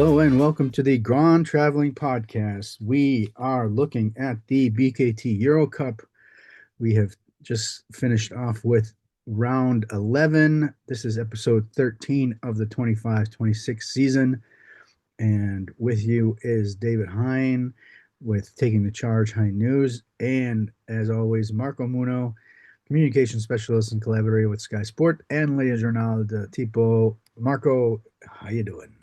Hello and welcome to the Grand Traveling Podcast. We are looking at the BKT EuroCup. We have just finished off with round 11. This is episode 13 of the 25-26 season. And with you is David Hine with Taking the Charge Hine News. And as always, Marco Muno, communication specialist and collaborator with Sky Sport and Leia Journal de Tipo. Marco, how you doing?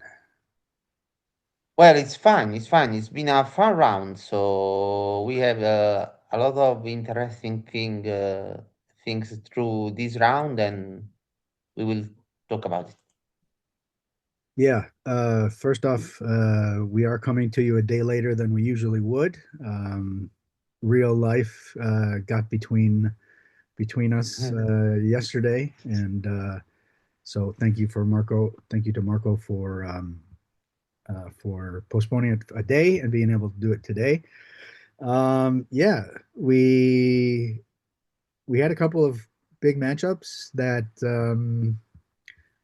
Well, it's fine. It's fine. It's been a fun round, so we have a lot of interesting things through this round, and we will talk about it. Yeah. First off, we are coming to you a day later than we usually would. Real life got between us yesterday, and so thank you for Marco. Thank you to Marco for postponing it a day and being able to do it today. Yeah, we had a couple of big matchups that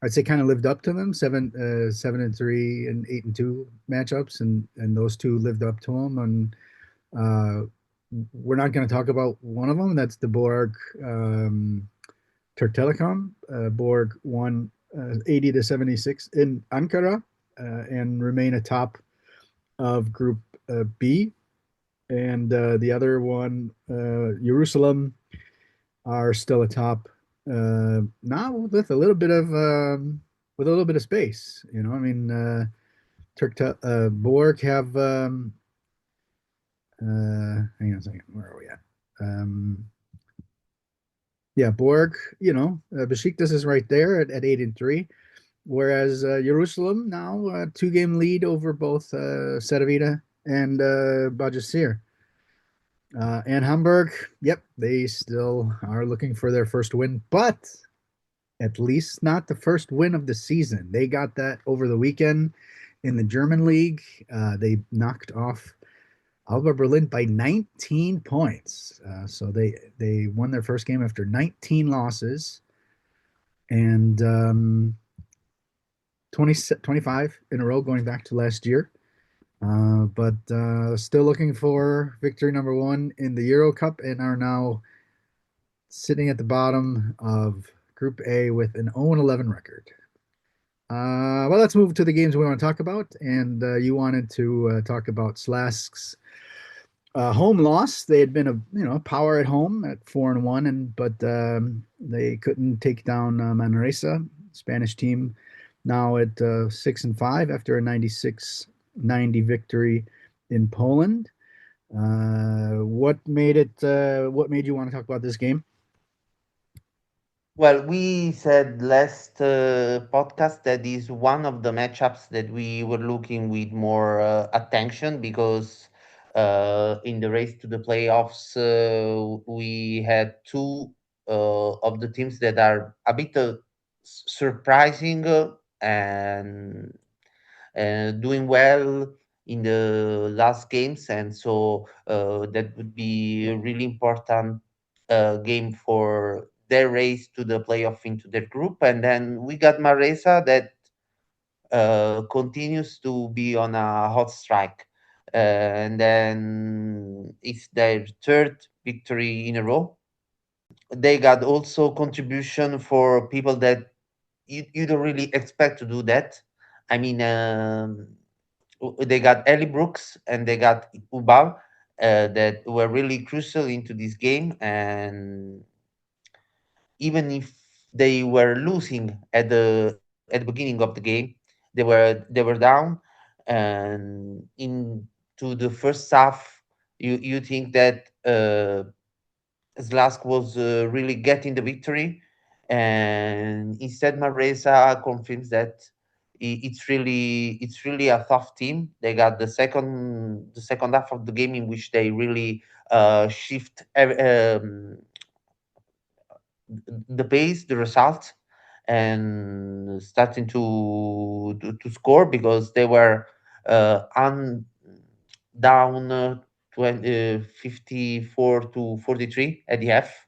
I'd say kind of lived up to them. 7-3 and 8-2 matchups, and those two lived up to them. And uh, we're not going to talk about one of them. That's the Borg Turk Telekom. Borg won 80-76 in Ankara and remain atop of Group B. And the other one, Jerusalem, are still atop now with a little bit of space. I mean, Borg have hang on a second, where are we at? Yeah, Borg. Besiktas is right there at 8-3, whereas Jerusalem now two-game lead over both Cedevita and Bajasir. And Hamburg, yep, they still are looking for their first win, but at least not the first win of the season. They got that over the weekend in the German league. They knocked off Alba Berlin by 19 points. So they won their first game after 19 losses, and 25 in a row going back to last year. But still looking for victory number one in the Euro Cup, and are now sitting at the bottom of Group A with an 0-11 record. Well, let's move to the games we want to talk about. And you wanted to talk about Slask's home loss. They had been a power at home at 4-1, but they couldn't take down Manresa, Spanish team, now at 6-5 after a 96-90 victory in Poland. What made it? What made you want to talk about this game? Well, we said last podcast that is one of the matchups that we were looking with more attention because in the race to the playoffs, we had two of the teams that are a bit surprising and doing well in the last games, and so that would be a really important game for their race to the playoff into their group. And then we got Maresa that continues to be on a hot strike, and then it's their third victory in a row. They got also contribution for people that you don't really expect to do that. I mean, they got Ellie Brooks and they got Ubal that were really crucial into this game. And even if they were losing at the beginning of the game, they were down. And into the first half, you think that Slask was really getting the victory, and instead Manresa confirms that it's really a tough team. They got the second half of the game in which they really shift the pace, the result, and starting to score because they were down 54 to 43 at the half.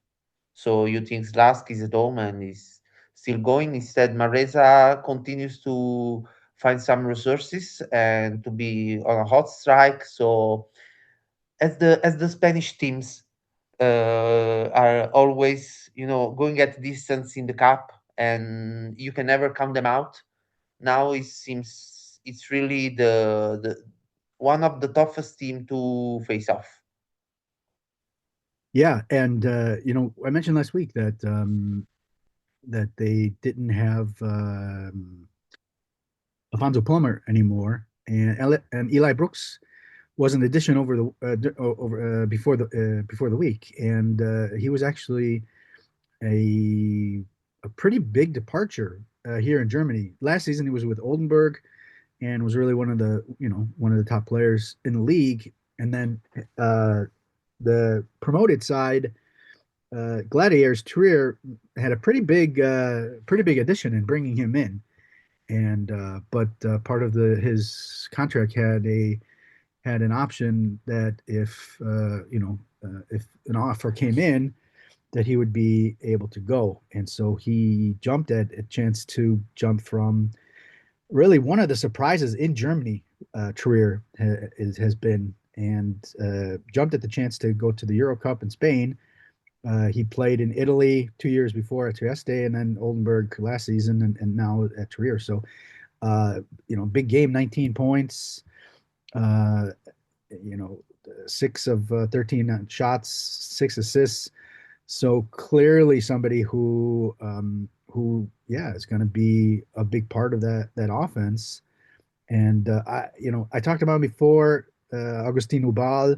So you think Slask is at home and is still going. Instead, Mareza continues to find some resources and to be on a hot strike. So as the Spanish teams are always, going at distance in the cup, and you can never count them out. Now it seems it's really the one of the toughest team to face off. Yeah, and I mentioned last week that that they didn't have Alfonso Plummer anymore, and Eli Brooks was an addition over the over before the week, and he was actually a a pretty big departure here in Germany. Last season, he was with Oldenburg and was really one of the top players in the league. And then uh, the promoted side, Gladiators Trier had a pretty big addition in bringing him in. And but part of the his contract had an option that if an offer came in, that he would be able to go. And so he jumped at a chance to jump from really one of the surprises in Germany. Trier has been, and jumped at the chance to go to the Euro Cup in Spain. He played in Italy 2 years before at Trieste, and then Oldenburg last season, and now at Trier. So, big game, 19 points. Uh, you know, 6 of 13 shots, 6 assists. So clearly somebody who is going to be a big part of that offense. And I talked about him before, Agustin Ubal,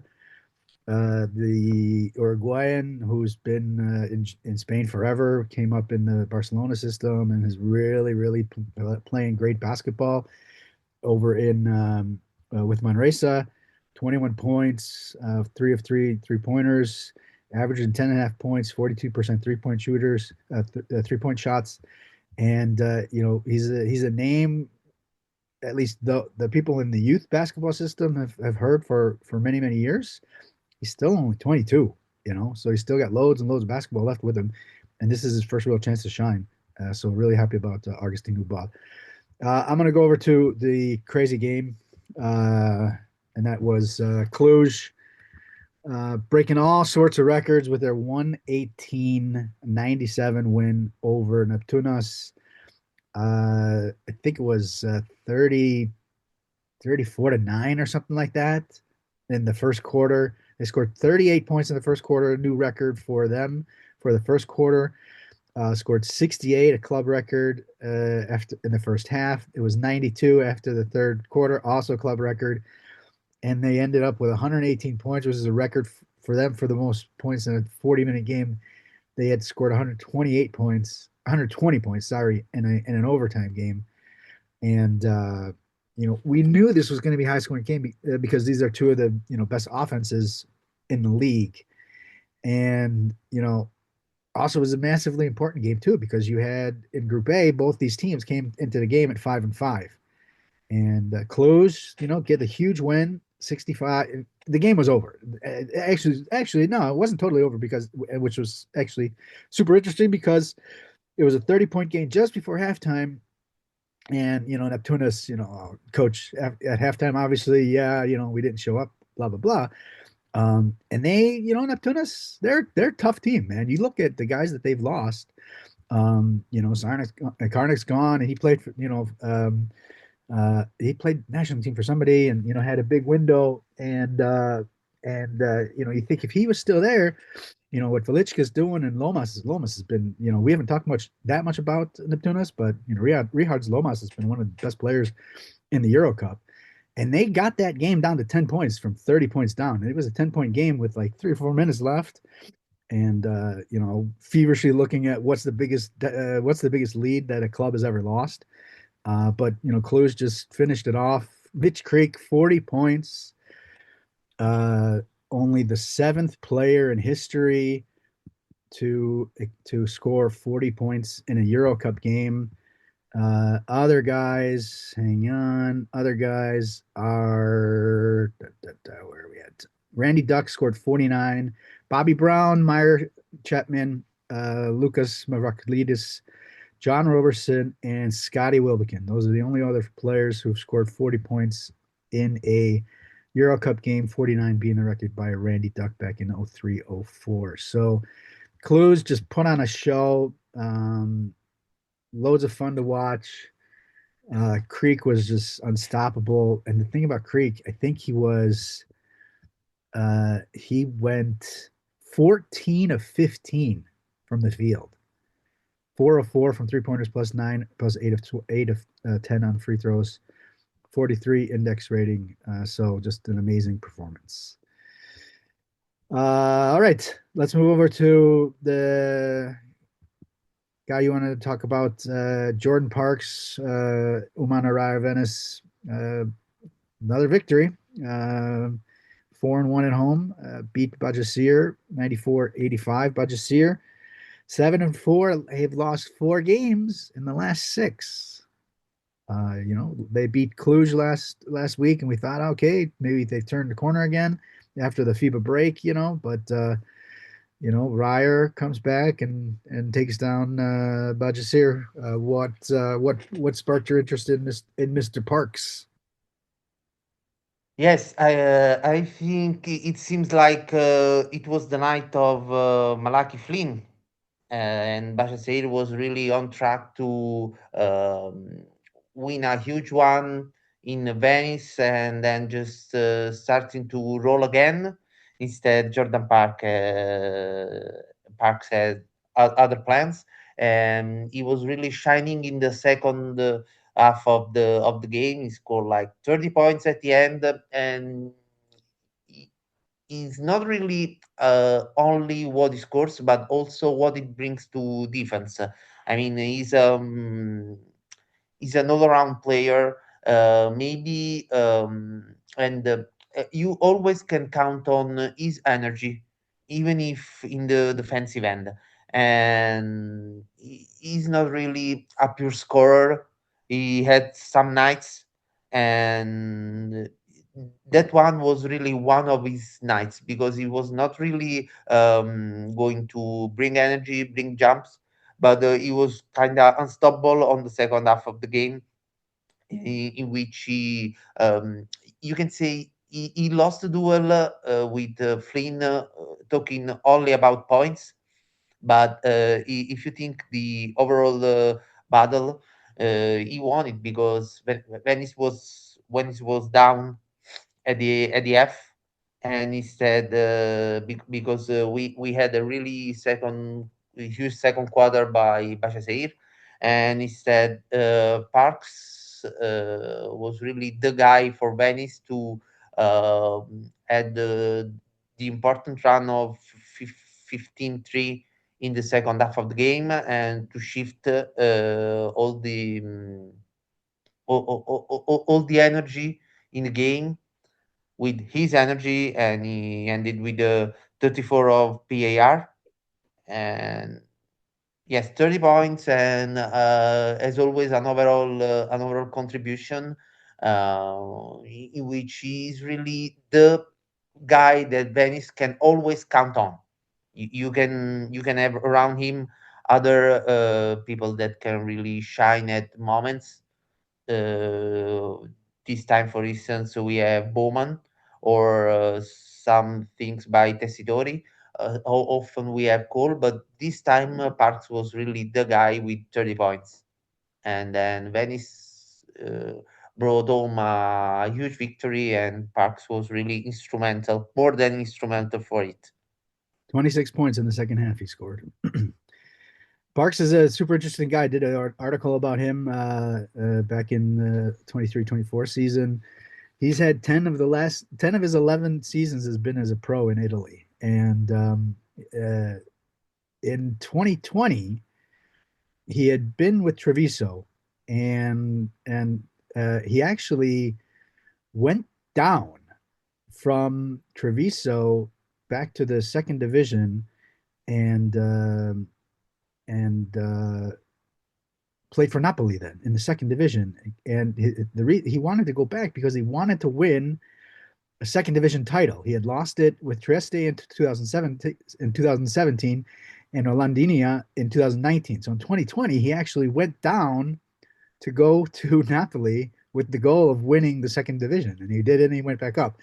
the Uruguayan who's been in Spain forever, came up in the Barcelona system and is really playing great basketball over in with Manresa. 21 points, 3 of 3 3-pointers, averaging 10.5 points, 42% 3-point shooters, 3-point shots. And he's a name at least the people in the youth basketball system have heard for many years. He's still only 22, so he's still got loads and loads of basketball left with him, and this is his first real chance to shine. So really happy about Augustin Ubal. I'm going to go over to the crazy game, and that was Cluj breaking all sorts of records with their 118-97 win over Neptunas. I think it was 34-9 or something like that in the first quarter. They scored 38 points in the first quarter, a new record for them for the first quarter. Scored 68, a club record after in the first half. It was 92 after the third quarter, also a club record. And they ended up with 118 points, which is a record for them for the most points in a 40-minute game. They had scored 120 points, sorry, in an overtime game. And we knew this was going to be a high scoring game because these are two of the best offenses in the league. And also was a massively important game too, because you had in Group A, both these teams came into the game at 5-5, and Cluj, get a huge win, 65. The game was over. Actually, no, it wasn't totally over, because which was actually super interesting, because it was a 30-point game just before halftime. And Neptunas, coach at halftime, obviously, yeah, we didn't show up, blah blah blah. And they, Neptunas, they're a tough team, man. You look at the guys that they've lost. Karnik's gone, and he played for, he played national team for somebody, and had a big window. And you think if he was still there, what Velichka's doing, and Lomas has been, we haven't talked that much about Neptunas, but Richard's Lomas has been one of the best players in the Euro Cup. And they got that game down to 10 points from 30 points down. And it was a 10-point game with like 3 or 4 minutes left. And feverishly looking at what's the biggest lead that a club has ever lost. But Cluj just finished it off. Mitch Creek, 40 points. Only the 7th player in history to score 40 points in a Euro Cup game. Other guys, hang on. Other guys are where are we at? Randy Duck scored 49. Bobby Brown, Meyer Chapman, Lucas Mavraklidis, John Roberson, and Scotty Wilbekin. Those are the only other players who've scored 40 points in a Euro Cup game, 49 being the record by Randy Duck back in 03-04. So Clues just put on a show. Loads of fun to watch. Creek was just unstoppable. And the thing about Creek, I think he went 14 of 15 from the field. 4 of 4 from 3-pointers plus 9 plus 8 of 10 on free throws. 43 index rating. So just an amazing performance. All right, let's move over to the guy you wanted to talk about, Jordan Parks, Umana Raya Venice, another victory. 4-1 at home, beat Bajasir 94-85. Bajasir 7-4. They've lost 4 games in the last 6. They beat Cluj last week, and we thought, okay, maybe they've turned the corner again after the FIBA break, but Reyer comes back and takes down Bajasir. What sparked your interest in Mr. Parks? Yes, I think it seems like it was the night of Malaki Flynn, and Bashir was really on track to win a huge one in Venice, and then just starting to roll again. Instead, Parks had other plans, and he was really shining in the second half of the game. He scored like 30 points at the end, and is not really only what he scores, but also what it brings to defense. I mean, he's an all-around player. Maybe and You always can count on his energy, even if in the defensive end. And he's not really a pure scorer. He had some nights, and that one was really one of his nights because he was not really going to bring energy, bring jumps, but he was kind of unstoppable on the second half of the game, in which you can say, he lost the duel with Flynn, talking only about points. But if you think the overall battle, he won it because when it was down at the F, and instead because we had a really a huge second quarter by Bashaseir, and instead Parks was really the guy for Venice to add the important run of 15-3 in the second half of the game, and to shift all the energy in the game with his energy, and he ended with a 34 of PAR, and yes, 30 points, and as always an overall contribution, in which he is really the guy that Venice can always count on. You can have around him other people that can really shine at moments. This time, for instance, we have Bowman, or some things by Tessitori. How often we have Cole, but this time Parks was really the guy with 30 points. And then Venice brought home a huge victory, and Parks was really instrumental, more than instrumental for it. 26 points in the second half he scored. Parks is a super interesting guy. I did an article about him back in the 23-24 season. He's had 10 of his 11 seasons has been as a pro in Italy. And in 2020, he had been with Treviso, and he actually went down from Treviso back to the second division, and played for Napoli then in the second division. And he wanted to go back because he wanted to win a second division title. He had lost it with Trieste in 2017, and Olandinia in 2019. So in 2020, he actually went down to go to Napoli with the goal of winning the second division, and he did it, and he went back up.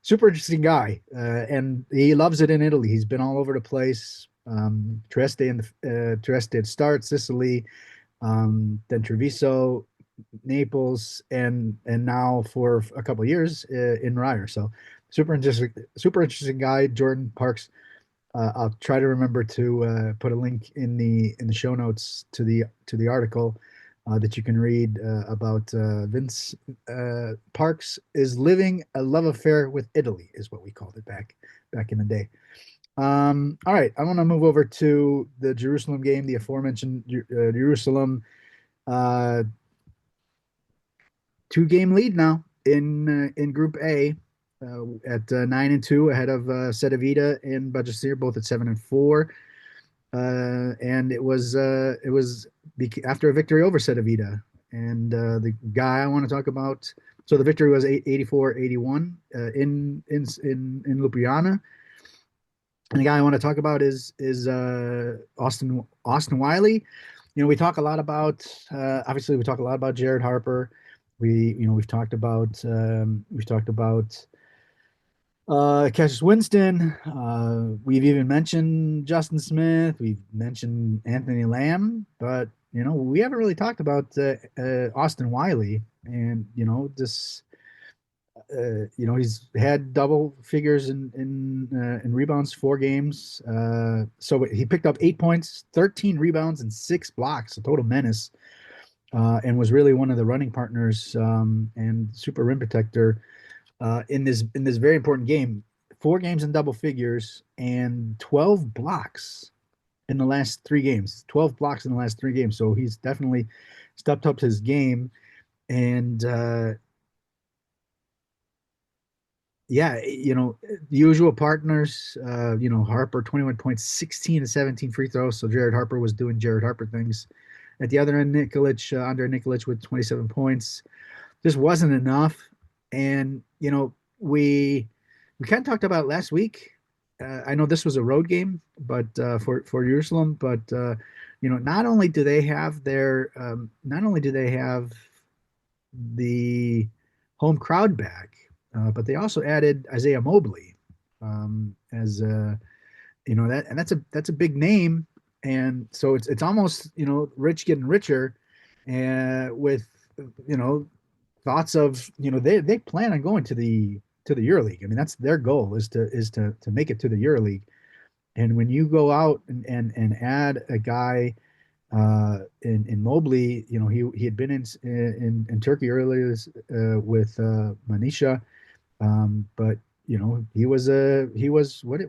Super interesting guy, and he loves it in Italy. He's been all over the place. Trieste in the Trieste at start, Sicily, then Treviso, Naples, and now for a couple of years in Reyer. So super interesting guy, Jordan Parks. I'll try to remember to put a link in the show notes to the article that you can read about Vince Parks is living a love affair with Italy, is what we called it back in the day. All right, I want to move over to the Jerusalem game, the aforementioned Jerusalem uh, two-game lead now in Group A at 9-2 ahead of Cedevita and Bajasir, both at 7-4. And it was after a victory over Cedevita. And the guy I want to talk about. So the victory was 84-81 in Ljubljana. And the guy I want to talk about is Austin Wiley. We talk a lot about obviously we talk a lot about Jared Harper. We've talked about Cassius Winston. We've even mentioned Justin Smith. We've mentioned Anthony Lamb, but we haven't really talked about Austin Wiley. And this he's had double figures in rebounds 4 games. So he picked up 8 points, 13 rebounds, and 6 blocks, a total menace, and was really one of the running partners and super rim protector in this very important game. 4 games in double figures and 12 blocks in the last 3 games. 12 blocks in the last 3 games. So he's definitely stepped up his game. And yeah, the usual partners, Harper, 21 points, 16 to 17 free throws. So Jared Harper was doing Jared Harper things. At the other end, Andre Nikolic with 27 points. Just wasn't enough. And, we kind of talked about it last week. I know this was a road game, but for Jerusalem, but not only do they have the home crowd back, but they also added Isaiah Mobley as and that's a big name, and so it's almost rich getting richer, and with you know thoughts of they plan on going to the EuroLeague. I mean, that's their goal is to make it to the EuroLeague. And when you go out and add a guy in Mobley, he had been in Turkey earlier with Manisha, but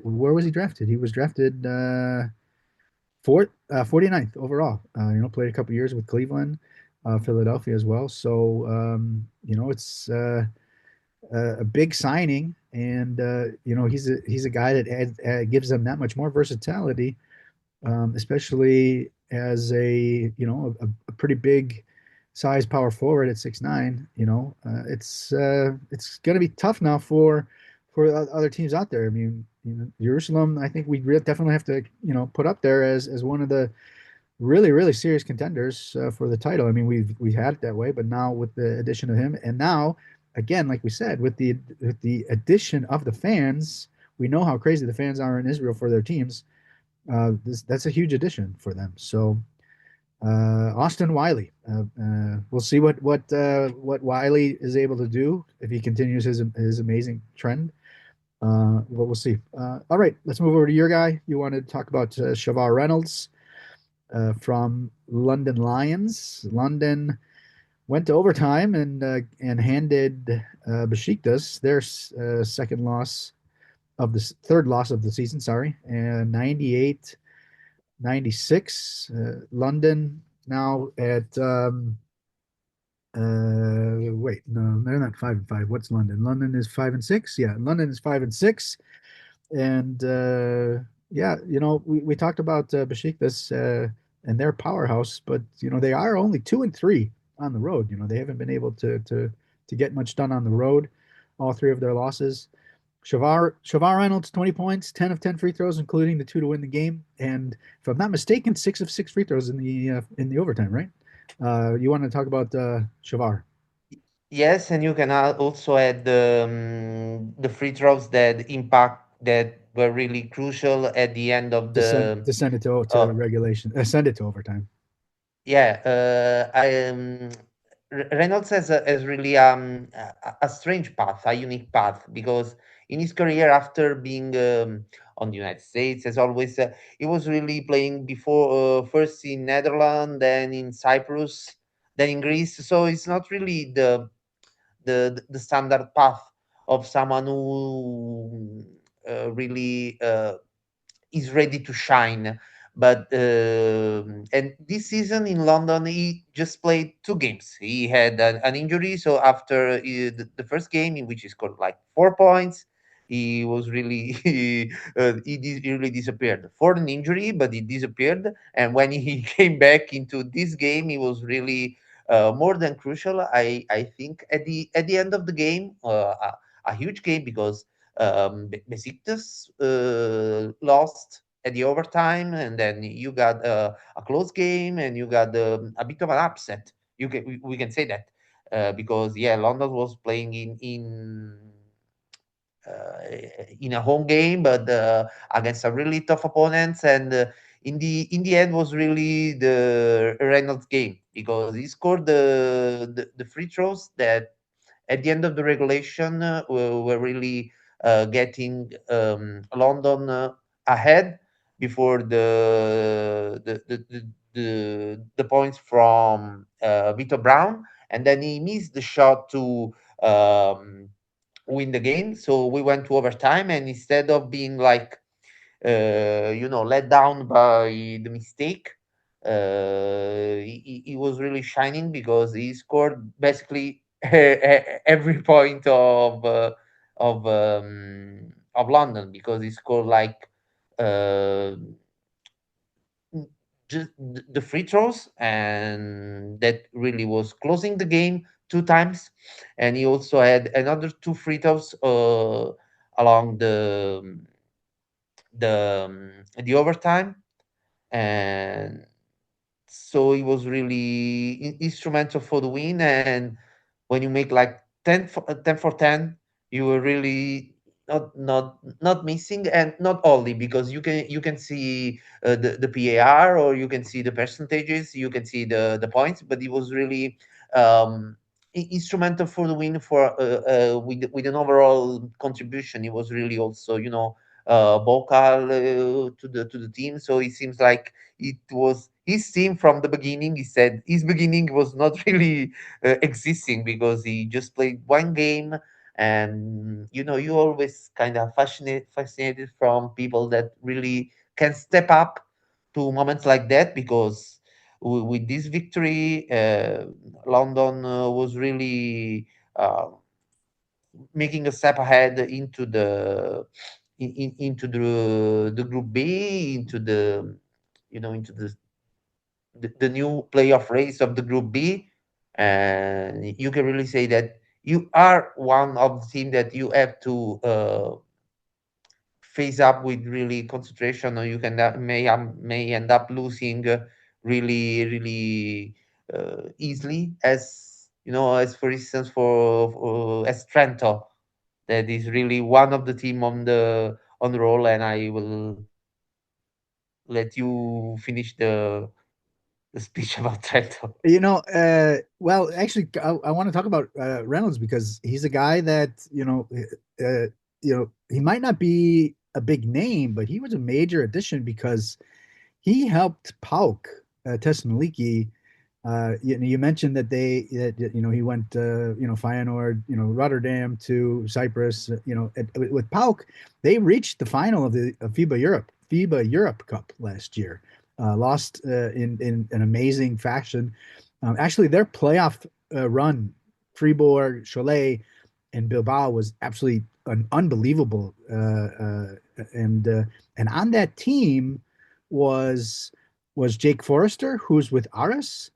where was he drafted? He was drafted fourth 49th overall. Played a couple years with Cleveland, Philadelphia as well. So it's a big signing, and he's a guy that gives them that much more versatility, especially as a pretty big size power forward at 6'9". It's going to be tough now for other teams out there. I mean, Jerusalem, I think we definitely have to put up there as one of the really really serious contenders for the title. I mean, we've had it that way, but now with the addition of him, and now again, like we said, with the addition of the fans, we know how crazy the fans are in Israel for their teams. That's a huge addition for them. So Austin Wiley, we'll see what Wiley is able to do if he continues his amazing trend. But we'll see. All right, let's move over to your guy. You wanted to talk about Shavar Reynolds from London Lions. London went to overtime and handed Besiktas their third loss of the season. Sorry, and 98-96. London now at wait, no, they're not 5-5. What's London? London is 5-6. Yeah, London is 5-6. And yeah, we talked about Besiktas and their powerhouse, but they are only 2-3 on the road. They haven't been able to get much done on the road. All 3 of their losses. Shavar Reynolds, 20 points, 10 of 10 free throws, including the two to win the game. And if I'm not mistaken, 6 of 6 free throws in the overtime, right? You want to talk about Shavar? Yes, and you can also add the free throws that impact that were really crucial at the end of the Descend it to uh, regulation, send it to overtime. yeah, Reynolds has really a strange path, a unique path, because in his career, after being on the United States, as always, he was really playing before first in Netherlands, then in Cyprus, then in Greece. So it's not really the standard path of someone who really is ready to shine. But and this season in London, he just played 2 games. He had an injury, so after the first game in which he scored like 4 points, he was really he really disappeared for an injury, but he disappeared. And when he came back into this game, he was really more than crucial. I think at the end of the game, a huge game because Besiktas lost at the overtime, and then you got a close game, and you got a bit of an upset. We can say that because yeah, London was playing uh, in a home game, but against a really tough opponents, and in the end was really the Reynolds game because he scored the free throws that at the end of the regulation were really getting London ahead before the points from Vito Brown, and then he missed the shot to um, win the game. So we went to overtime, and instead of being like let down by the mistake. He was really shining because he scored basically every point of London because he scored like uh, just the free throws, and that really was closing the game 2 times. And he also had another 2 free throws along the overtime, and so it was really instrumental for the win. And when you make like 10 for 10, you were really not missing, and not only because you can see the PAR, or you can see the percentages, you can see the points, but it was really um, instrumental for the win for with an overall contribution. It was really also vocal to the team. So it seems like it was his team from the beginning. He said his beginning was not really existing because he just played 1 game. And you always kind of fascinated from people that really can step up to moments like that, because with this victory, London was really making a step ahead into into the group B, into into the new playoff race of the group B. And you can really say that you are one of the team that you have to face up with really concentration, or you can may end up losing really easily, as as for instance for as Trento, that is really one of the team on the roll. And I will let you finish the speech about Trento. Well, actually, I want to talk about Reynolds because he's a guy that he might not be a big name, but he was a major addition because he helped Pauk Thessaloniki. You mentioned that he went Feyenoord, Rotterdam to Cyprus. With Pauk, they reached the final of the of FIBA Europe Cup last year. Lost in an amazing fashion. Actually, their playoff run, Fribourg, Cholet, and Bilbao was absolutely unbelievable. And on that team was Jake Forrester, who's with Aris,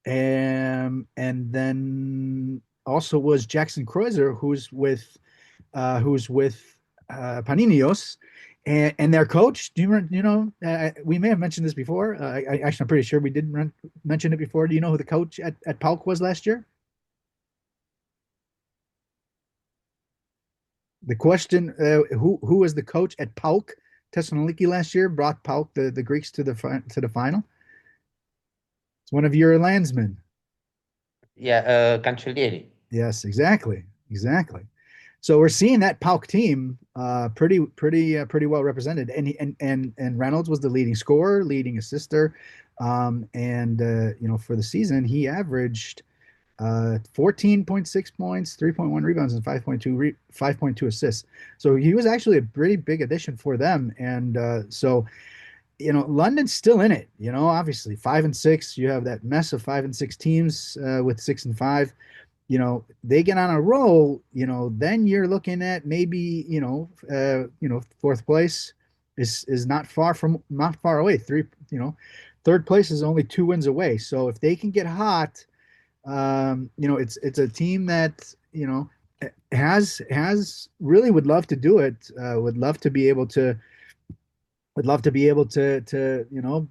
and then also was Jackson Kreuzer, who's with Paninios, and their coach. Do you know? We may have mentioned this before. Actually, I'm pretty sure we did mention it before. Do you know who the coach at PAOK was last year? The question: who was the coach at PAOK Thessaloniki last year? Brought PAOK the Greeks to the final. It's one of your landsmen. Yeah, Cancellieri. Yes, exactly, exactly. So we're seeing that PAOK team pretty well represented, and Reynolds was the leading scorer, leading assister, and for the season he averaged 14.6 points, 3.1 rebounds, and 5.2 assists. So he was actually a pretty big addition for them, and so London's still in it. Obviously 5-6. You have that mess of 5-6 teams with 6-5. They get on a roll, then you're looking at maybe, fourth place is not far away. Third place is only 2 wins away. So if they can get hot, it's a team that, has really would love to do it. Would love to be able to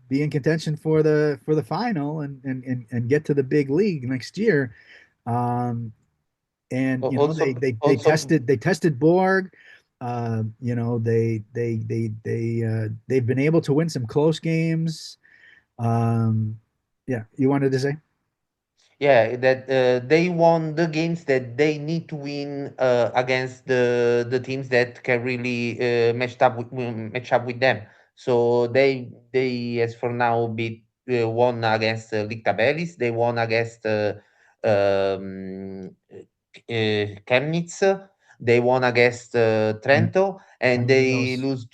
be in contention for the final and get to the big league next year. Um, and they Also, tested Borg. They've been able to win some close games. Um, yeah, you wanted to say? yeah, that they won the games that they need to win against the teams that can really match up with them. So they as for now beat won against Lichtabelis. They won against Chemnitz. They won against And Trento, Panionios.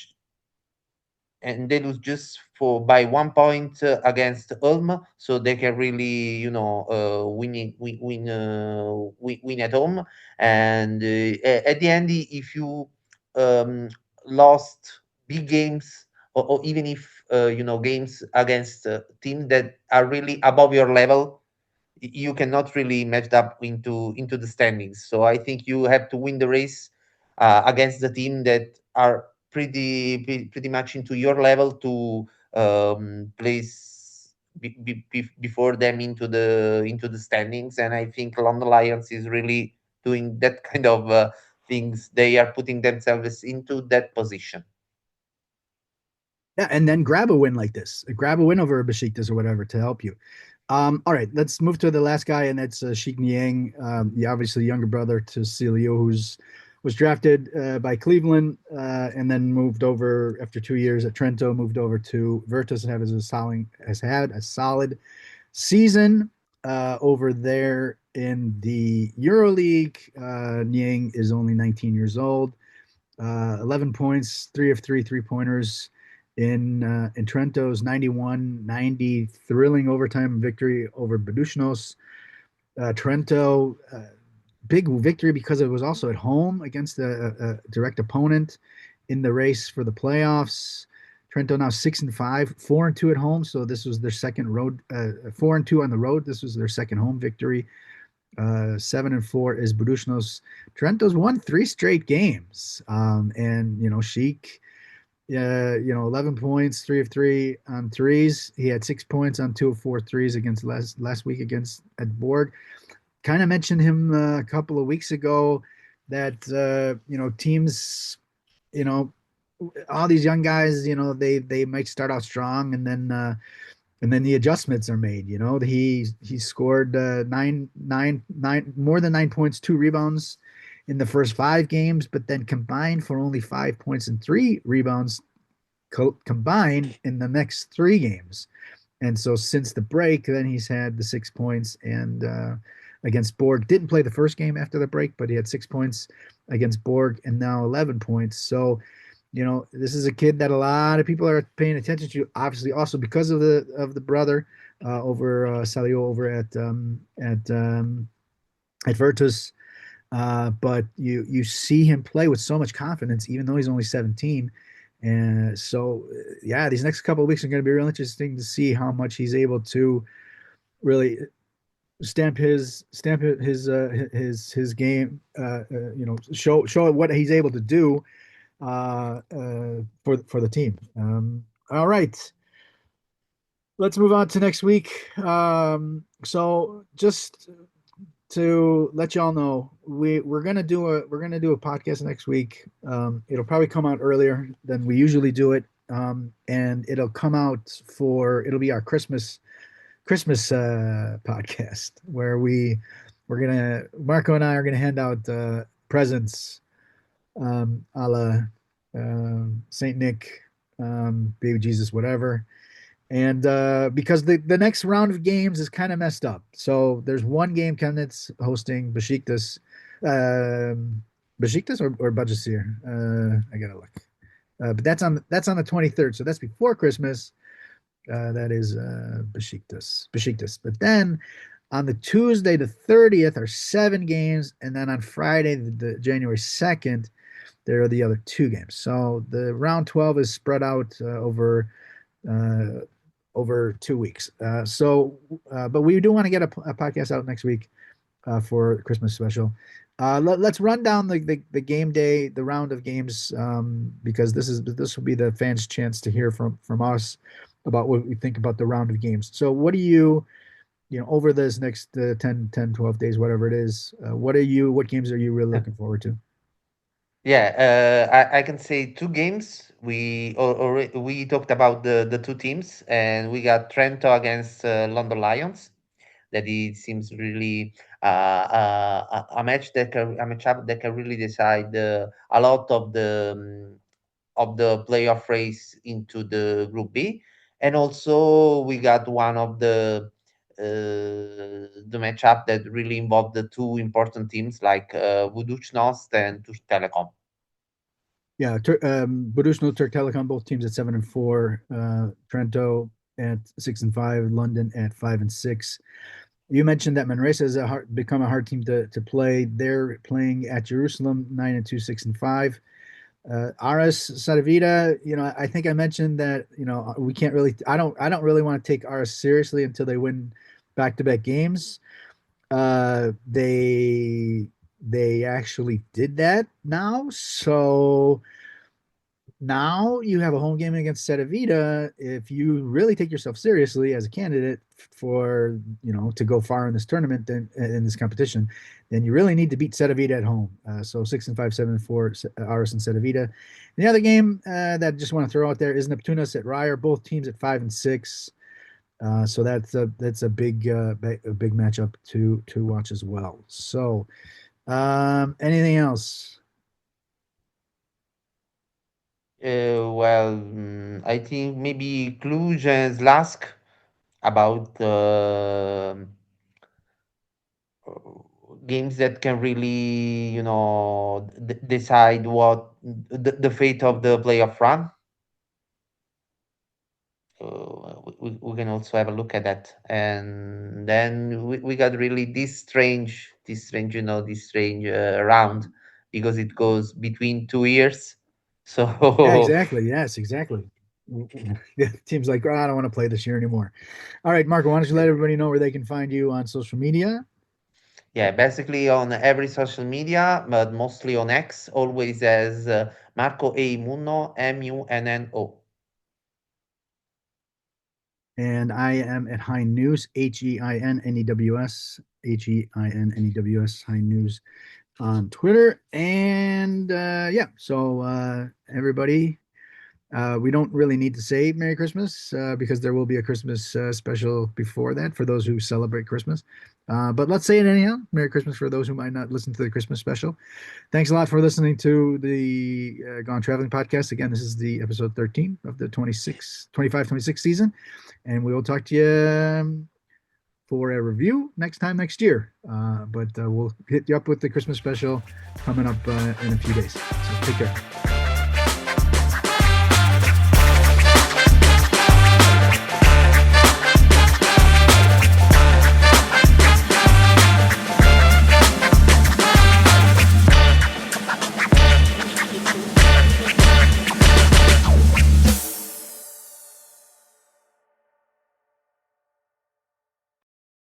and they lose just for by 1 point against Ulm, so they can really, win at home. And at the end, if you um, lost big games, or even if games against teams that are really above your level, you cannot really match up into the standings. So I think you have to win the race against the team that are pretty much into your level to place before them into the standings. And I think London Lions is really doing that kind of things. They are putting themselves into that position. Yeah, and then grab a win like this, grab a win over Besiktas or whatever to help you. All right, let's move to the last guy, and that's Sheik Niang, the obviously younger brother to Celio, who's was drafted by Cleveland and then moved over after 2 years at Trento, moved over to Virtus and has had a solid season over there in the EuroLeague. Niang is only 19 years old. 11 points, 3 of 3 3-pointers in Trento's 91-90 thrilling overtime victory over Buducnost. Trento, big victory because it was also at home against a direct opponent in the race for the playoffs. Trento now 6-5, 4-2 at home. So this was their second road, 4-2 on the road. This was their second home victory. 7-4 is Buducnost. Trento's won 3 straight games, and Sheik, 11 points, 3 of 3 on threes. He had 6 points on 2 of 4 threes against last week against at Borg. Kind of mentioned him a couple of weeks ago that teams, you know, all these young guys, they might start out strong and then the adjustments are made. He scored more than 9 points, 2 rebounds in the first 5 games, but then combined for only 5 points and 3 rebounds combined in the next 3 games. And so since the break, then he's had the 6 points and against Borg. Didn't play the first game after the break, but he had 6 points against Borg and now 11 points. So this is a kid that a lot of people are paying attention to, obviously also because of the brother over Salio over at Virtus. But you see him play with so much confidence, even though he's only 17. And so, yeah, these next couple of weeks are going to be real interesting to see how much he's able to really stamp his game. Show what he's able to do for the team. All right, let's move on to next week. So just to let y'all know, we're gonna do a podcast next week. It'll probably come out earlier than we usually do it, and it'll be our Christmas podcast where we're gonna Marco and I are gonna hand out presents, a la Saint Nick, baby Jesus, whatever. And because the next round of games is kind of messed up, so there's one game Chemnitz hosting Besiktas or Bajasir. I gotta look, but that's on the 23rd, so that's before Christmas. That is Besiktas. But then on the Tuesday, the 30th, are 7 games, and then on Friday, the January 2nd, there are the other 2 games. So the round 12 is spread out uh, over 2 weeks. But we do want to get a podcast out next week for the Christmas special. Let's run down the game day, the round of games, because this will be the fans' chance to hear from us about what we think about the round of games. So what do over this next 10, 12 days, whatever it is, what games are you really looking forward to? Yeah, I can say 2 games. We talked about the 2 teams, and we got Trento against London Lions. That it seems really a matchup that can really decide a lot of the playoff race into the Group B, and also we got one of the matchup that really involved the 2 important teams like Buducnost and Turk Telekom. Yeah, Buducnost, Turk Telekom, both teams at 7-4. Trento at 6-5. London at 5-6. You mentioned that Manresa has become a hard team to play. They're playing at Jerusalem, 9-2, 6-5. Aris Cedevita, I think I mentioned that, we can't really. I don't really want to take Aris seriously until they win back-to-back games. They actually did that now, so now you have a home game against Cedevita. If you really take yourself seriously as a candidate for to go far in this tournament, then in this competition, then you really need to beat Cedevita at home. So 6-5, 7-4, Aris and Cedevita. And the other game that I just want to throw out there is Neptunas at Reyer. Both teams at 5-6. So that's a big matchup to watch as well. So anything else? I think maybe Cluj and Slask about games that can really, decide what the fate of the playoff run. We can also have a look at that, and then we got really this strange round because it goes between 2 years. Yeah, So exactly. Yes, exactly. Yeah, teams like, "Oh, I don't want to play this year anymore." All right, Marco, why don't you let everybody know where they can find you on social media? yeah, basically on every social media, but mostly on X, always as Marco A Munno, Munno. And I am at High News, Heinnews, High News on Twitter. And yeah, so everybody, we don't really need to say Merry Christmas because there will be a Christmas special before that for those who celebrate Christmas. But let's say it anyhow. Merry Christmas for those who might not listen to the Christmas special. Thanks a lot for listening to the Gone Traveling podcast. Again, this is the episode 13 of the 25-26 season. And we will talk to you for a review next year. But we'll hit you up with the Christmas special coming up in a few days. So take care.